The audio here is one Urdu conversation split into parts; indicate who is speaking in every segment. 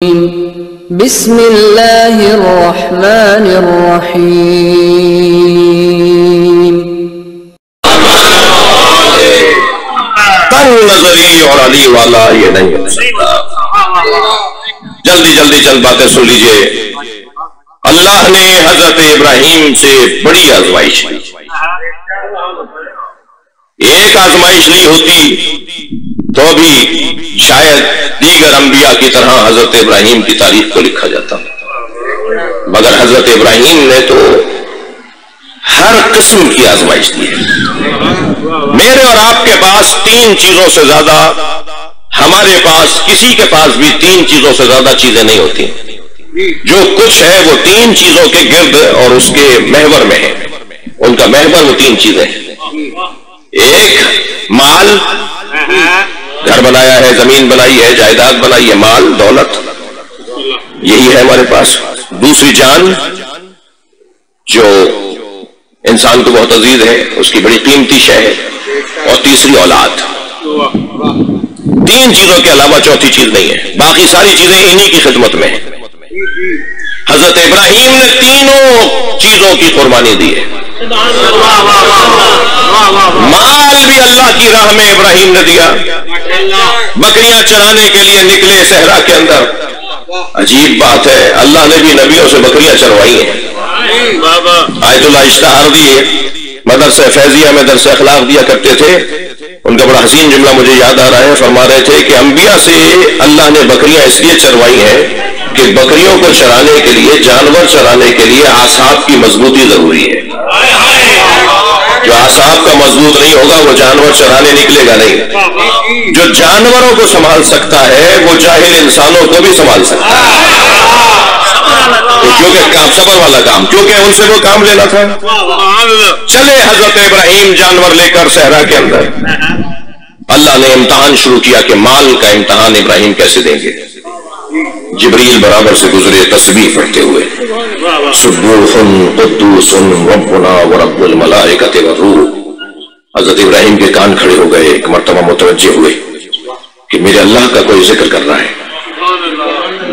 Speaker 1: بسم اللہ الرحمن الرحیم۔
Speaker 2: تنگ نظری اور علی والا یہ نہیں ہو سکتا۔ جلدی جلدی چند باتیں سن لیجئے۔ اللہ نے حضرت ابراہیم سے بڑی آزمائش لی۔ ایک آزمائش لی ہوتی تو بھی شاید دیگر انبیاء کی طرح حضرت ابراہیم کی تاریخ کو لکھا جاتا، مگر حضرت ابراہیم نے تو ہر قسم کی آزمائش دی ہے۔ میرے اور آپ کے پاس تین چیزوں سے زیادہ، ہمارے پاس کسی کے پاس بھی تین چیزوں سے زیادہ چیزیں نہیں ہوتی۔ جو کچھ ہے وہ تین چیزوں کے گرد اور اس کے محور میں ہے۔ ان کا محور وہ تین چیزیں ہیں۔ ایک مال، گھر بنایا ہے، زمین بنائی ہے، جائیداد بنائی ہے، مال دولت یہی ہے ہمارے پاس۔ دوسری جان جو انسان کو بہت عزیز ہے، اس کی بڑی قیمتی شے ہے، اور تیسری اولاد۔ تین چیزوں کے علاوہ چوتھی چیز نہیں ہے، باقی ساری چیزیں انہی کی خدمت میں ہیں۔ حضرت ابراہیم نے تینوں چیزوں کی قربانی دی ہے۔ مال بھی اللہ کی راہ میں ابراہیم نے دیا۔ بکریاں چرانے کے لیے نکلے صحرا کے اندر۔ عجیب بات ہے، اللہ نے بھی نبیوں سے بکریاں چروائی ہیں۔ آیت اللہ اشتہار دیے، مدرسہ فیضیہ میں درس اخلاق دیا کرتے تھے۔ ان کا بڑا حسین جملہ مجھے یاد آ رہا ہے، فرما رہے تھے کہ انبیاء سے اللہ نے بکریاں اس لیے چروائی ہیں کہ بکریوں کو چرانے کے لیے، جانور چرانے کے لیے اعصاب کی مضبوطی ضروری ہے۔ جو اعصاب کا مضبوط نہیں ہوگا وہ جانور چرانے نکلے گا نہیں۔ جو جانوروں کو سنبھال سکتا ہے وہ جاہل انسانوں کو بھی سنبھال سکتا ہے، کیونکہ صبر والا کام، کیونکہ ان سے وہ کام لینا تھا۔ چلے حضرت ابراہیم جانور لے کر صحرا کے اندر۔ اللہ نے امتحان شروع کیا کہ مال کا امتحان ابراہیم کیسے دیں گے۔ جبریل برابر سے گزرے تسبیح پڑھتے ہوئے، سبوح قدوس ربنا ورب الملائکۃ والروح۔ حضرت ابراہیم کے کان کھڑے ہو گئے، ایک مرتبہ متوجہ ہوئے کہ میرے اللہ کا کوئی ذکر کر رہا ہے۔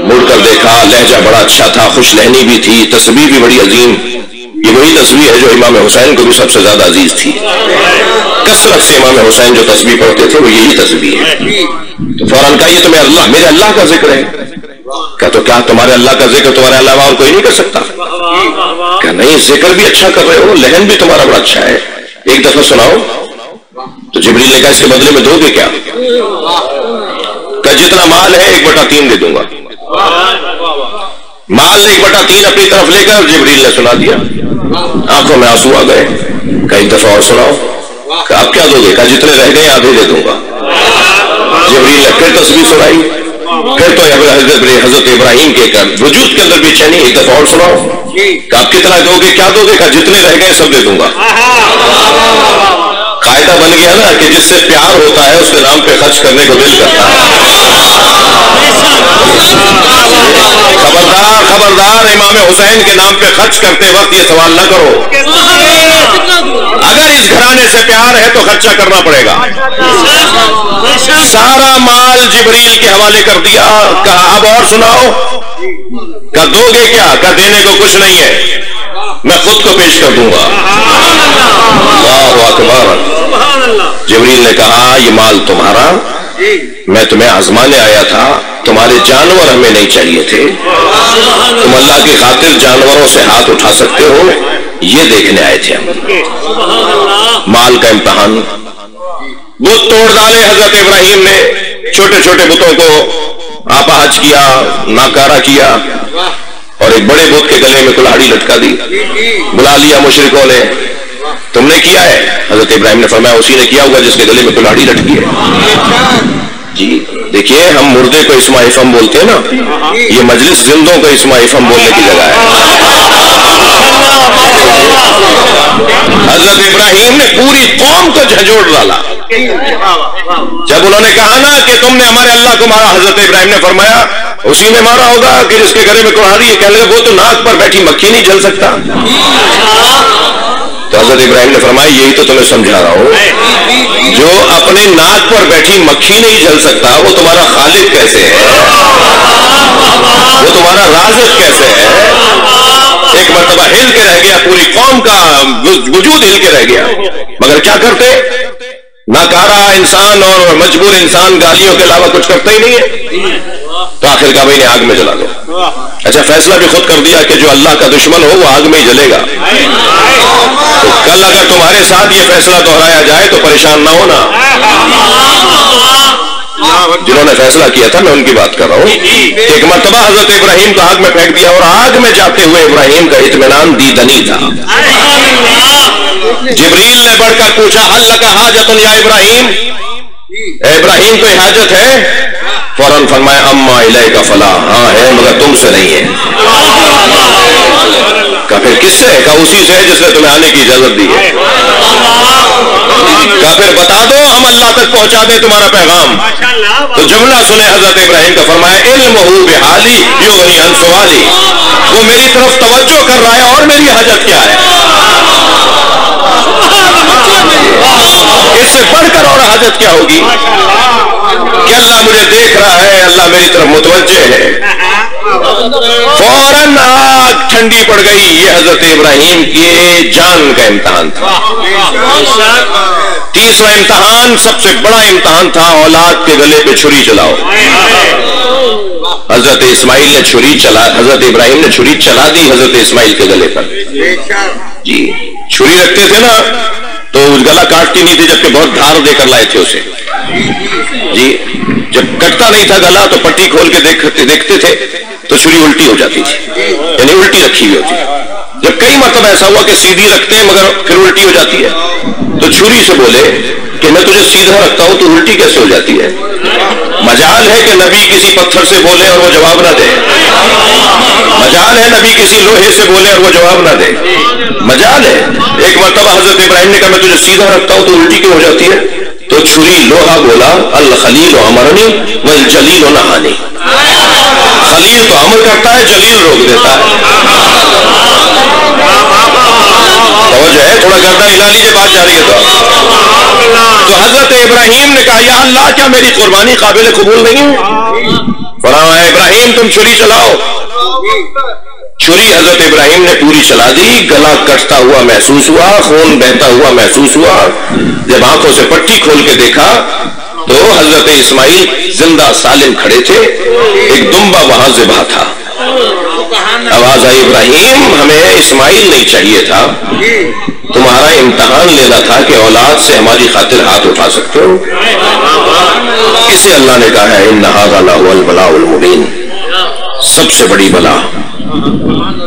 Speaker 2: مڑ کر دیکھا، لہجہ بڑا اچھا تھا، خوش لہنی بھی تھی، تسبیح بھی بڑی عظیم۔ یہ وہی تسبیح ہے جو امام حسین کو بھی سب سے زیادہ عزیز تھی۔ کثرت سے امام حسین جو تسبیح پڑھتے تھے وہ یہی تسبیح ہے۔ تو فوراً کہا یہ تو میرے اللہ کا ذکر ہے۔ کہا تو کیا تمہارے اللہ کا ذکر تمہارے علاوہ اور کوئی نہیں کر سکتا؟ کہا نہیں، ذکر بھی اچھا کر رہے ہو، لہن بھی تمہارا بڑا اچھا ہے، ایک دفعہ سناؤ۔ تو جبریل نے کہا اس کے بدلے میں دو گے کیا؟ کہا جتنا مال ہے 1/3 دے دوں گا۔ مال 1/3 اپنی طرف لے کر جبریل نے سنا دیا، آنکھوں میں آنسو آ گئے۔ کہا ایک دفعہ اور سناؤ۔ کہا آپ کیا دو گے؟ کہا جتنے رہ گئے آدھے دے دوں گا۔ جبریل نے پھر تسبیح سنائی، پھر تو حضرت ابراہیم کے وجود کے اندر بے چینی، ایک دفعہ اور سناؤ۔ کہ آپ کتنا دو گے؟ کیا دو گے؟ کہ جتنے رہ گئے سب دے دوں گا۔ قاعدہ بن گیا نا کہ جس سے پیار ہوتا ہے اس کے نام پہ خرچ کرنے کو دل کرتا ہے۔ خبردار خبردار، امام حسین کے نام پہ خرچ کرتے وقت یہ سوال نہ کرو۔ اگر اس گھرانے سے پیار ہے تو خرچہ کرنا پڑے گا۔ سارا مال جبریل کے حوالے کر دیا۔ کہا اب اور سناؤ۔ کہا دو گے کیا؟ کہا دینے کو کچھ نہیں ہے، میں خود کو پیش کر دوں گا۔ اللہ اکبر۔ جبریل نے کہا یہ مال تمہارا، میں تمہیں آزمانے آیا تھا، تمہارے جانور ہمیں نہیں چاہیے تھے، تم اللہ کی خاطر جانوروں سے ہاتھ اٹھا سکتے ہو، یہ دیکھنے آئے تھے ہم۔ مال کا امتحان۔ بت توڑ ڈالے حضرت ابراہیم نے، چھوٹے چھوٹے بتوں کو آپاہج کیا، ناکارہ کیا، اور ایک بڑے بت کے گلے میں کلہاڑی لٹکا دی۔ بلا لیا مشرکوں نے، تم نے کیا ہے؟ حضرت ابراہیم نے فرمایا اسی نے کیا ہوگا جس کے گلے میں کلہاڑی لٹکی ہے۔ جی دیکھیے، ہم مردے کو اسم افم بولتے ہیں نا، یہ مجلس زندوں کو اسم افم بولنے کی جگہ ہے۔ حضرت ابراہیم نے پوری قوم کو جھنجھوڑ ڈالا۔ جب انہوں نے کہا نا کہ تم نے ہمارے اللہ کو مارا، حضرت ابراہیم نے فرمایا اسی نے مارا ہوگا کہ جس کے گلے میں کلہاڑی ہے۔ کہنے لگے وہ تو ناک پر بیٹھی مکھی نہیں جل سکتا۔ تو حضرت ابراہیم نے فرمایا یہی تو تمہیں سمجھا رہا ہوں، جو اپنے ناک پر بیٹھی مکھی نہیں جل سکتا وہ تمہارا خالق کیسے ہے؟ گیا, پوری قوم کا وجود ہل کے رہ گیا. مگر کیا کرتے؟ ناکارہ انسان اور مجبور انسان گالیوں کے علاوہ کچھ کرتا ہی نہیں ہے. تو آخر کا انہیں آگ میں جلا دو. اچھا فیصلہ بھی خود کر دیا کہ جو اللہ کا دشمن ہو وہ آگ میں ہی جلے گا. تو کل اگر تمہارے ساتھ یہ فیصلہ دہرایا جائے تو پریشان نہ ہونا. جنہوں نے فیصلہ کیا تھا میں ان کی بات کر رہا ہوں. ایک مرتبہ حضرت ابراہیم کو آگ میں پھینک دیا, اور آگ میں جاتے ہوئے ابراہیم کا اطمینان دیدنی تھا. جبریل نے بڑھ کر پوچھا حل لک حاجۃ یا ابراہیم, اے ابراہیم کوئی حاجت ہے؟ فوراً فرمایا اما الیک فلا, ہاں ہے مگر تم سے نہیں ہے. کہا پھر کس سے؟ کہا اسی سے جس نے تمہیں آنے کی اجازت دی ہے. کہا پھر بتا دو ہم اللہ تک پہنچا دیں تمہارا پیغام. تو جملہ سنے حضرت ابراہیم کا, فرمایا علمہ بحالی یغنی عن سوالی, وہ میری طرف توجہ کر رہا ہے اور میری حاجت کیا ہے. اس سے بڑھ کر اور حاجت کیا ہوگی کہ اللہ مجھے دیکھ رہا ہے, اللہ میری طرف متوجہ ہے. فوراً آگ ٹھنڈی پڑ گئی. یہ حضرت ابراہیم کی جان کا امتحان تھا. تیسرا امتحان سب سے بڑا امتحان تھا, اولاد کے گلے پہ چھری چلاؤ. حضرت اسماعیل نے چھری چلا, حضرت ابراہیم نے چھری چلا دی حضرت اسماعیل کے گلے پر. جی چھری رکھتے تھے نا تو گلا کاٹتی نہیں تھی, جبکہ بہت دھار دے کر لائے تھے اسے. جی جب کٹتا نہیں تھا گلا تو پٹی کھول کے دیکھتے تھے تو چھری الٹی ہو جاتی تھی, یعنی الٹی رکھی ہوئی ہوتی. جب کئی مرتبہ ایسا ہوا کہ سیدھی رکھتے ہیں مگر پھر الٹی ہو جاتی ہے, تو چھری سے بولے کہ میں تجھے سیدھا رکھتا ہوں تو الٹی کیسے ہو جاتی ہے؟ مجال ہے کہ نبی کسی پتھر سے بولے اور وہ جواب نہ دے. مجال ہے نبی کسی لوہے سے بولے اور وہ جواب نہ دے. مجال ہے. ایک مرتبہ حضرت ابراہیم نے کہا میں تجھے سیدھا رکھتا ہوں تو الٹی کیوں ہو جاتی ہے؟ تو چھری لوہا بولا الخلیل امرنی والجلیل نہانی. خلیل تو امر کرتا ہے, جلیل روک دیتا ہے. توجہ ہے, تھوڑا گردن ہلا لیجیے, بات جاری ہے. تو حضرت ابراہیم نے کہا یا اللہ کیا میری قربانی قابل قبول نہیں ہے؟ فرمایا ابراہیم تم چھری چلاؤ. چھری حضرت ابراہیم نے پوری چلا دی. گلا کٹتا ہوا محسوس ہوا, خون بہتا ہوا محسوس ہوا. جب آنکھوں سے پٹی کھول کے دیکھا تو حضرت اسماعیل زندہ سالم کھڑے تھے, ایک دمبا وہاں ذبح تھا. آواز آئی ابراہیم ہمیں اسماعیل نہیں چاہیے تھا, تمہارا امتحان لینا تھا کہ اولاد سے ہماری خاطر ہاتھ اٹھا سکتے ہو. اسے اللہ نے کہا ہے ان ھذا لہو البلاء المبین, سب سے بڑی بلا.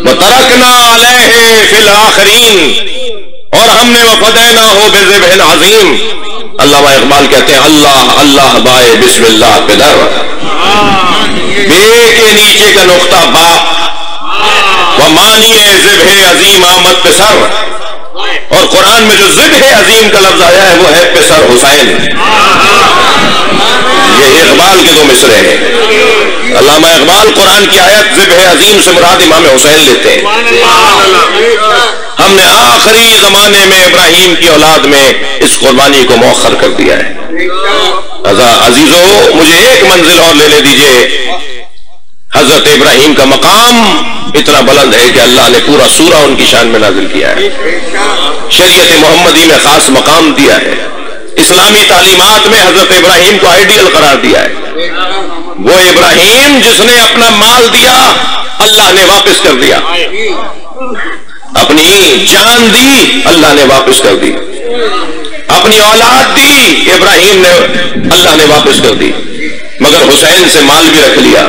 Speaker 2: وترکنا علیہ فی الآخرین, اور ہم نے وفدیناہ بذبح عظیم. علامہ اقبال کہتے ہیں اللہ اللہ بائے بسم اللہ پہ در, بے کے نیچے کا نقطہ با, ومانی ذبح عظیم آمد پہ سر. اور قرآن میں جو ذبح عظیم کا لفظ آیا ہے وہ ہے پسر حسین. یہ اقبال کے دو مصرے ہیں. علامہ اقبال قرآن کی آیت ذبح عظیم سے مراد امام حسین لیتے ہیں. ہم نے آخری زمانے میں ابراہیم کی اولاد میں اس قربانی کو مؤخر کر دیا ہے. عزیزو مجھے ایک منزل اور لینے دیجئے. حضرت ابراہیم کا مقام اتنا بلند ہے کہ اللہ نے پورا سورہ ان کی شان میں نازل کیا ہے. شریعت محمدی میں خاص مقام دیا ہے. اسلامی تعلیمات میں حضرت ابراہیم کو آئیڈیل قرار دیا ہے. وہ ابراہیم جس نے اپنا مال دیا اللہ نے واپس کر دیا, اپنی جان دی اللہ نے واپس کر دی, اپنی اولاد دی ابراہیم نے اللہ نے واپس کر دی. مگر حسین سے مال بھی رکھ لیا,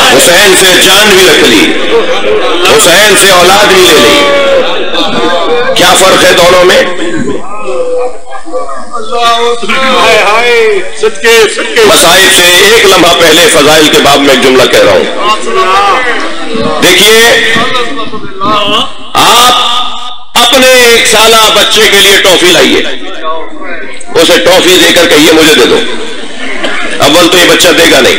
Speaker 2: حسین سے جان بھی رکھ لی, حسین سے اولاد بھی لے لی. کیا فرق ہے دونوں میں؟ مسائل سے ایک لمحہ پہلے فضائل کے باب میں ایک جملہ کہہ رہا ہوں. دیکھیے آپ اپنے ایک سالہ بچے کے لیے ٹافی لائیے, اسے ٹافی دے کر کہیے مجھے دے دو. اول تو یہ بچہ دے گا نہیں,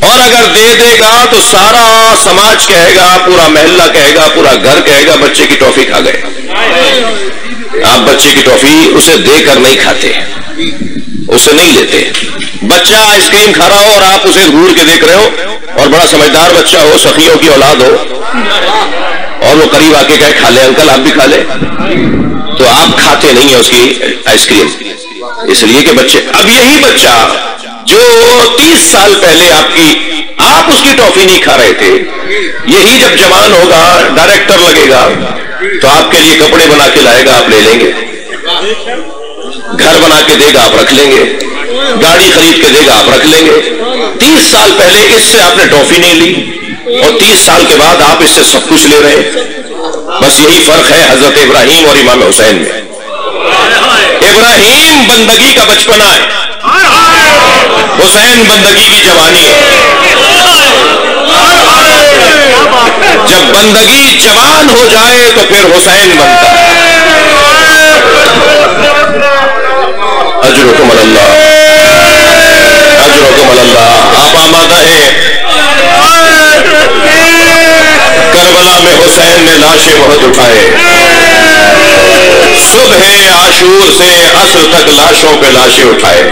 Speaker 2: اور اگر دے دے گا تو سارا سماج کہے گا, پورا محلہ کہے گا, پورا گھر کہے گا بچے کی ٹافی کھا گئے. آپ بچے کی ٹافی اسے دے کر نہیں کھاتے, اسے نہیں لیتے. بچہ آئس کریم کھا رہا ہو اور آپ اسے گھور کے دیکھ رہے ہو اور بڑا سمجھدار بچہ ہو، سخیوں کی اولاد ہو، اور وہ قریب آ کے کہے کھا لے انکل آپ بھی کھا لے، تو آپ کھاتے نہیں ہیں اس کی آئس کریم، اس لیے کہ بچے، اب یہی بچہ جو 30 سال پہلے آپ اس کی ٹافی نہیں کھا رہے تھے، یہی جب جوان ہوگا ڈائریکٹر لگے گا تو آپ کے لیے کپڑے بنا کے لائے گا، آپ لے لیں گے، گھر بنا کے دے گا آپ رکھ لیں گے، گاڑی خرید کے دے گا آپ رکھ لیں گے۔ 30 سال پہلے اس سے آپ نے ٹافی نہیں لی اور 30 سال کے بعد آپ اس سے سب کچھ لے رہے ہیں۔ بس یہی فرق ہے حضرت ابراہیم اور امام حسین میں۔ ابراہیم بندگی کا بچپنا ہے، حسین بندگی کی جوانی ہے۔ جب بندگی جوان ہو جائے تو پھر حسین بنتا ہے۔ اجرکم اللہ، اجرکم اللہ۔ آپ آمادہ ہیں؟ کربلا میں حسین نے لاشیں بہت اٹھائے، صبح عاشور سے عصر تک لاشوں پہ لاشیں اٹھائے،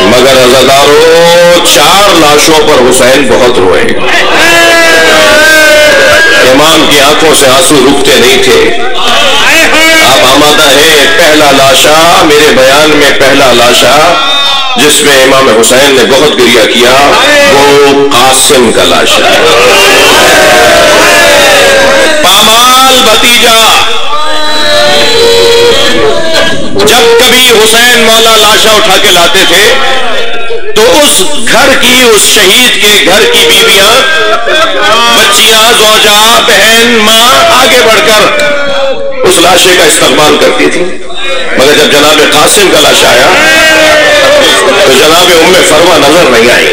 Speaker 2: مگر عزادارو 4 لاشوں پر حسین بہت روئے۔ امام کی آنکھوں سے آنسو رکتے نہیں تھے۔ آپ آمادہ ہیں؟ پہلا لاشا میرے بیان میں، پہلا لاشا جس میں امام حسین نے بہت گریہ کیا وہ قاسم کا لاشا ہے۔ پامال بھتیجا، جب کبھی حسین والا لاشا اٹھا کے لاتے تھے تو اس گھر کی، اس شہید کے گھر کی بیویاں، بچیاں، زوجہ، بہن، ماں آگے بڑھ کر اس لاشے کا استقبال کرتی تھی، مگر جب جناب قاسم کا لاشا آیا تو جناب ام فروا نظر نہیں آئی۔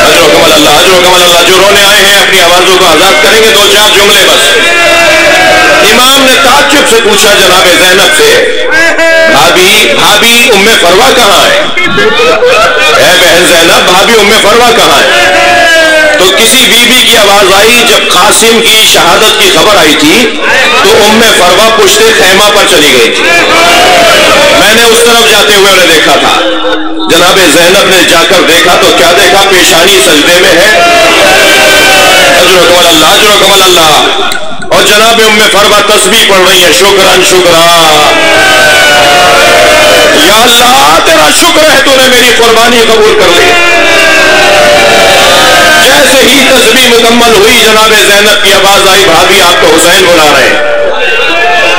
Speaker 2: اجرکم اللہ، اجرکم اللہ۔ جو رونے آئے ہیں اپنی آوازوں کو آزاد کریں گے، 2-4 جملے بس۔ امام نے تعجب سے پوچھا جناب زینب سے، بھابی ام فروا کہاں ہے؟ اے بہن زینب، بھابی ام فروا کہاں ہے؟ تو کسی بیوی کی آواز آئی، جب قاسم کی شہادت کی خبر آئی تھی تو ام فروا پشت خیمہ پر چلی گئی تھی، میں نے اس طرف جاتے ہوئے انہیں دیکھا تھا۔ جناب زینب نے جا کر دیکھا تو کیا دیکھا؟ پیشانی سجدے میں ہے۔ اجرکم اللہ، اجرکم اللہ۔ اور جناب ام فروا تسبیح پڑھ رہی ہیں، شکران شکرا، یا اللہ تیرا شکر ہے تو نے میری قربانی قبول کر لی۔ جیسے ہی تسبیح مکمل ہوئی جناب زینب کی آواز آئی، بھابھی آپ کو حسین بلا رہے ہیں۔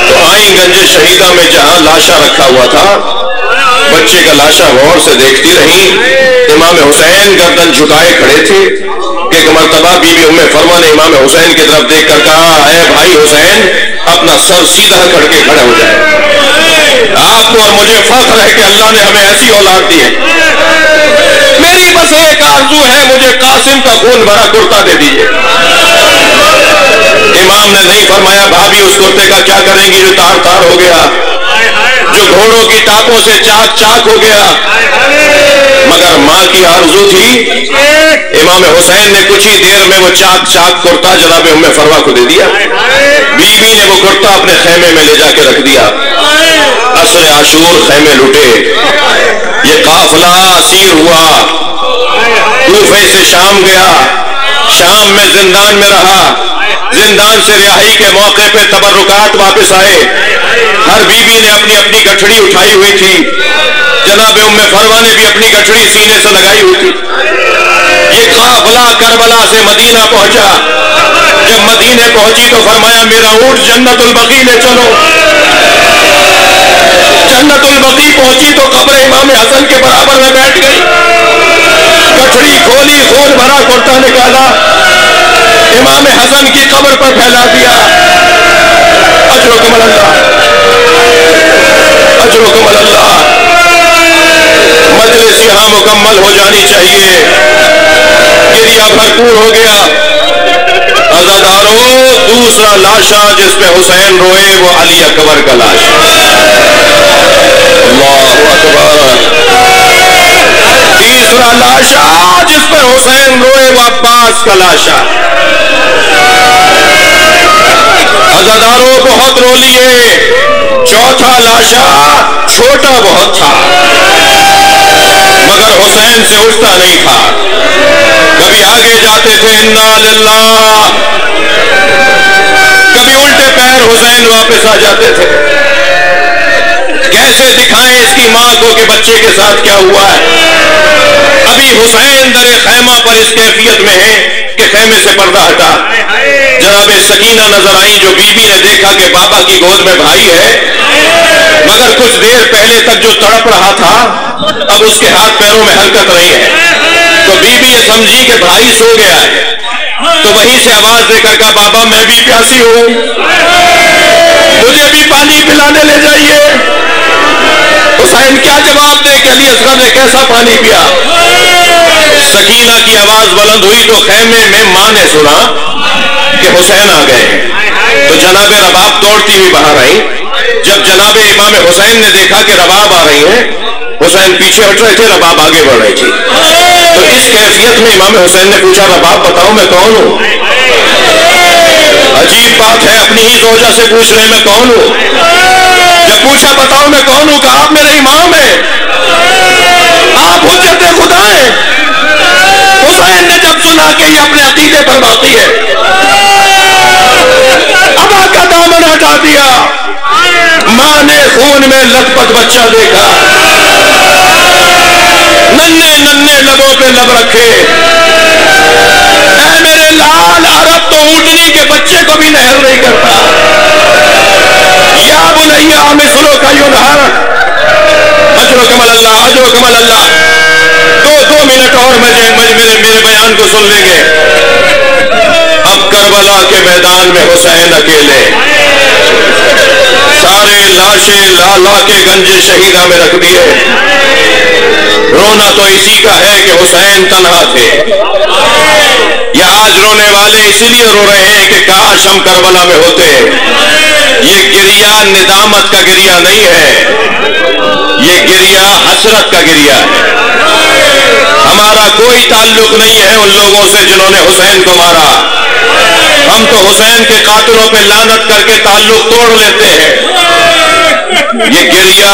Speaker 2: تو آئیں گنج شہیدہ میں جہاں لاشا رکھا ہوا تھا، بچے کا لاشا غور سے دیکھتی رہی۔ امام حسین گردن جھکائے کھڑے تھے کہ ایک مرتبہ بی بی ام فرما نے امام حسین کی طرف دیکھ کر کہا، اے بھائی حسین اپنا سر سیدھا کر کے کھڑے ہو جائے، آپ کو اور مجھے فخر ہے کہ اللہ نے ہمیں ایسی اولاد دی ہے، میری بس ایک آرزو ہے، مجھے قاسم کا خون بھرا کرتا دے دیجئے۔ امام نے نہیں فرمایا بھابھی اس کرتے کا کیا کریں گی جو تار تار ہو گیا، جو گھوڑوں کی ٹاپوں سے چاک چاک ہو گیا، مگر ماں کی آرزو تھی۔ امام حسین نے کچھ ہی دیر میں وہ چاک چاک کرتا جناب ام فروا کو دے دیا، بی بی نے وہ کرتا اپنے خیمے میں لے جا کے رکھ دیا۔ عصر عاشور خیمے لٹے، یہ قافلہ اسیر ہوا، کوفے سے شام گیا، شام میں زندان میں رہا، زندان سے رہائی کے موقع پہ تبرکات واپس آئے، ہر بیوی نے اپنی اپنی گٹھڑی اٹھائی ہوئی تھی، جناب ام فروا نے بھی اپنی گٹھڑی سینے سے لگائی ہوئی تھی۔ یہ قافلہ کربلا سے مدینہ پہنچا، جب مدینے پہنچی تو فرمایا میرا اونٹ جنت البقیع لے چلو۔ جنت البقیع پہنچی تو قبر امام حسن کے برابر میں بیٹھ گئی، گٹھڑی کھولی، خون بھرا کرتا نکالا، امام حسن کی قبر پر پھیلا دیا۔ اجرکم اللہ، اجرکم اللہ۔ مجلس یہاں مکمل ہو جانی چاہیے، گریہ بھرپور ہو گیا۔ عزادارو دوسرا لاشا جس پہ حسین روئے وہ علی اکبر کا لاشا۔ اللہ اکبر۔ تیسرا لاشا جس پہ حسین روئے وہ عباس کا لاشا۔ عزادارو بہت رو لیے۔ چوتھا لاشا چھوٹا بہت تھا، مگر حسین سے اٹھتا نہیں تھا. کبھی آگے جاتے تھے انا للہ، کبھی الٹے پیر حسین واپس آ جاتے تھے. کیسے دکھائیں اس کی ماں کو کہ بچے کے ساتھ کیا ہوا ہے. ابھی حسین در خیمہ پر اس کیفیت میں ہیں کہ خیمے سے پردہ ہٹا. جناب سکینہ نظر آئی جو بی بی نے دیکھا کہ بابا کی گود میں بھائی ہے، مگر کچھ دیر پہلے تک جو تڑپ رہا تھا اب اس کے ہاتھ پیروں میں حرکت نہیں ہے. تو بی بی یہ سمجھی کہ بھائی سو گیا ہے، تو وہیں سے آواز دے کر کہا بابا میں بھی پیاسی ہوں، مجھے بھی پانی پلانے لے جائیے. حسین کیا جواب دے کہ علی اصغر نے کیسا پانی پیا. سکینہ کی آواز بلند ہوئی تو خیمے میں ماں نے سنا کہ حسین آ گئے ہیں. تو جناب رباب دوڑتی ہوئی باہر آئی. جب جناب امام حسین نے دیکھا کہ رباب آ رہی ہیں، حسین پیچھے ہٹ رہے تھے، رباب آگے بڑھ رہی تھی. تو اس کیفیت میں امام حسین نے پوچھا رباب بتاؤ میں کون ہوں. عجیب بات ہے، اپنی ہی زوجہ سے پوچھ رہے میں کون ہوں. جب پوچھا بتاؤ میں کون ہوں، کہا آپ میرے امام ہیں، آپ حجت خدا ہیں. حسین نے جب سنا کہ یہ اپنے عقیدے پر باقی ہے، ابا کا دامن ہٹا دیا. ماں نے خون میں لت پت بچہ دیکھا، ننھے ننھے لبوں پہ لب رکھے. اے میرے لال، عرب تو اونٹنی کے بچے کو بھی نہر نہیں کرتا. یا بنیا مثلک ینہر اجرکم اللہ اجرکم اللہ. 2 منٹ اور میرے بیان کو سن لیں گے. اب کربلا کے میدان میں حسین اکیلے، سارے لاشیں لا کے گنج شہیدہ میں رکھ دیے. رونا تو اسی کا ہے کہ حسین تنہا تھے. یا آج رونے والے اسی لیے رو رہے ہیں کہ کاش ہم کربلا میں ہوتے. یہ گریہ ندامت کا گریہ نہیں ہے، یہ گریہ حسرت کا گریہ ہے. ہمارا کوئی تعلق نہیں ہے ان لوگوں سے جنہوں نے حسین کو مارا. ہم تو حسین کے قاتلوں پہ لعنت کر کے تعلق توڑ لیتے ہیں. یہ گریہ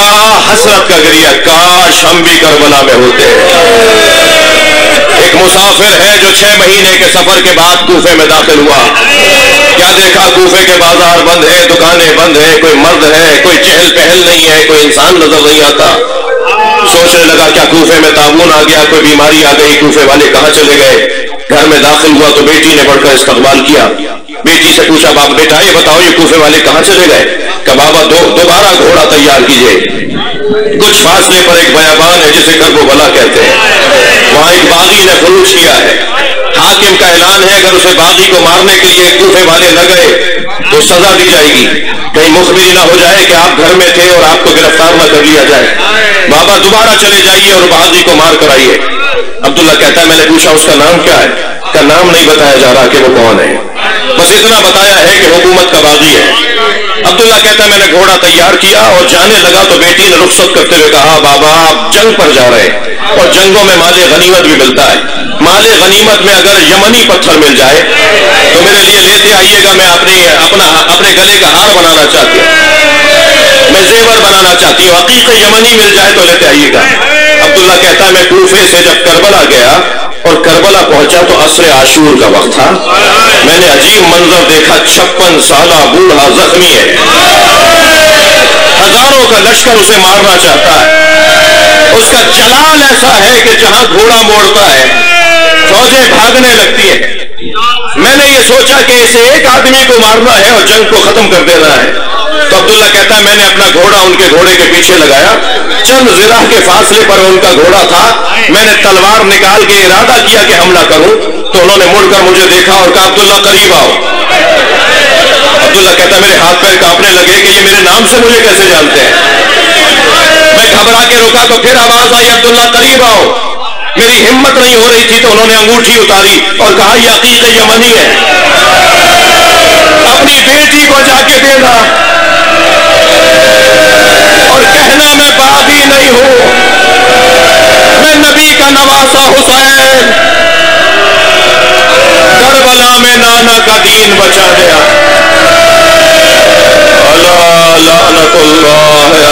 Speaker 2: حسرت کا گریہ، کاش ہم بھی کربلا میں ہوتے. ایک مسافر ہے جو 6 مہینے کے سفر کے بعد کوفے میں داخل ہوا. کیا دیکھا؟ کوفے کے بازار بند ہے، دکانیں بند ہیں، کوئی مرد ہے، کوئی چہل پہل نہیں ہے، کوئی انسان نظر نہیں آتا. سوچنے لگا کیا کوفے میں طاعون آ گیا، کوئی بیماری آ گئی، کوفے والے کہاں چلے گئے. گھر میں داخل ہوا تو بیٹی نے بڑھ کر استقبال کیا. بیٹی سے پوچھا بابا بیٹا یہ بتاؤ یہ کوفے والے کہاں چلے گئے. کہ بابا دوبارہ گھوڑا تیار کیجئے. کچھ فاصلے پر ایک بیابان ہے جسے کرب و بلا کہتے ہیں، وہاں ایک باغی نے خروج کیا ہے. حاکم کا اعلان ہے اگر اسے باغی کو مارنے کے لیے کوفے والے نہ گئے تو سزا دی جائے گی. کہیں مخبری نہ ہو جائے کہ آپ گھر میں تھے اور آپ کو گرفتار نہ کر لیا جائے. بابا دوبارہ چلے جائیے اور باغی کو مار کر آئیے. عبداللہ کہتا ہے میں نے پوچھا اس کا نام کیا ہے. کا نام نہیں بتایا جا رہا کہ وہ کون ہے، بس اتنا بتایا ہے کہ حکومت کا باغی ہے. عبداللہ کہتا ہے میں نے گھوڑا تیار کیا اور جانے لگا تو بیٹی نے رخصت کرتے ہوئے کہا بابا آپ جنگ پر جا رہے ہیں اور جنگوں میں مال غنیمت بھی ملتا ہے. مال غنیمت میں اگر یمنی پتھر مل جائے تو میرے لیے لیتے آئیے گا. میں اپنے گلے کا ہار بنانا چاہتی ہوں، میں زیور بنانا چاہتی ہوں. عقیق یمنی مل جائے تو لیتے آئیے گا. عبداللہ کہتا ہے میں کوفے سے جب کربلا گیا اور کربلا پہنچا تو عصر عاشور کا وقت تھا. میں نے عجیب منظر دیکھا، 56 سالہ بوڑھا زخمی ہے، ہزاروں کا لشکر اسے مارنا چاہتا ہے. اس کا جلال ایسا ہے کہ جہاں گھوڑا موڑتا ہے فوجیں بھاگنے لگتی ہیں. میں نے یہ سوچا کہ اسے ایک آدمی کو مارنا ہے اور جنگ کو ختم کر دینا ہے. تو عبداللہ کہتا ہے میں نے اپنا گھوڑا ان کے گھوڑے کے پیچھے لگایا. چند ذراع کے فاصلے پر ان کا گھوڑا تھا. میں نے تلوار نکال کے ارادہ کیا کہ حملہ کروں تو انہوں نے مڑ کر مجھے دیکھا اور کہا عبداللہ قریب آؤ. عبداللہ کہتا ہے میرے ہاتھ پیر کانپنے لگے کہ یہ میرے نام سے مجھے کیسے جانتے ہیں. میں گھبرا کے رکا تو پھر آواز آئی عبداللہ قریب آؤ. میری ہمت نہیں ہو رہی تھی تو انہوں نے انگوٹھی اتاری اور کہا یہ عقیق یمنی ہے، اپنی بیٹی کو جا کے دینا اور کہنا میں باغی نہیں ہوں، میں نبی کا نواسا حسین، کربلا میں نانا کا دین بچا دیا. اللہ لعنت اللہ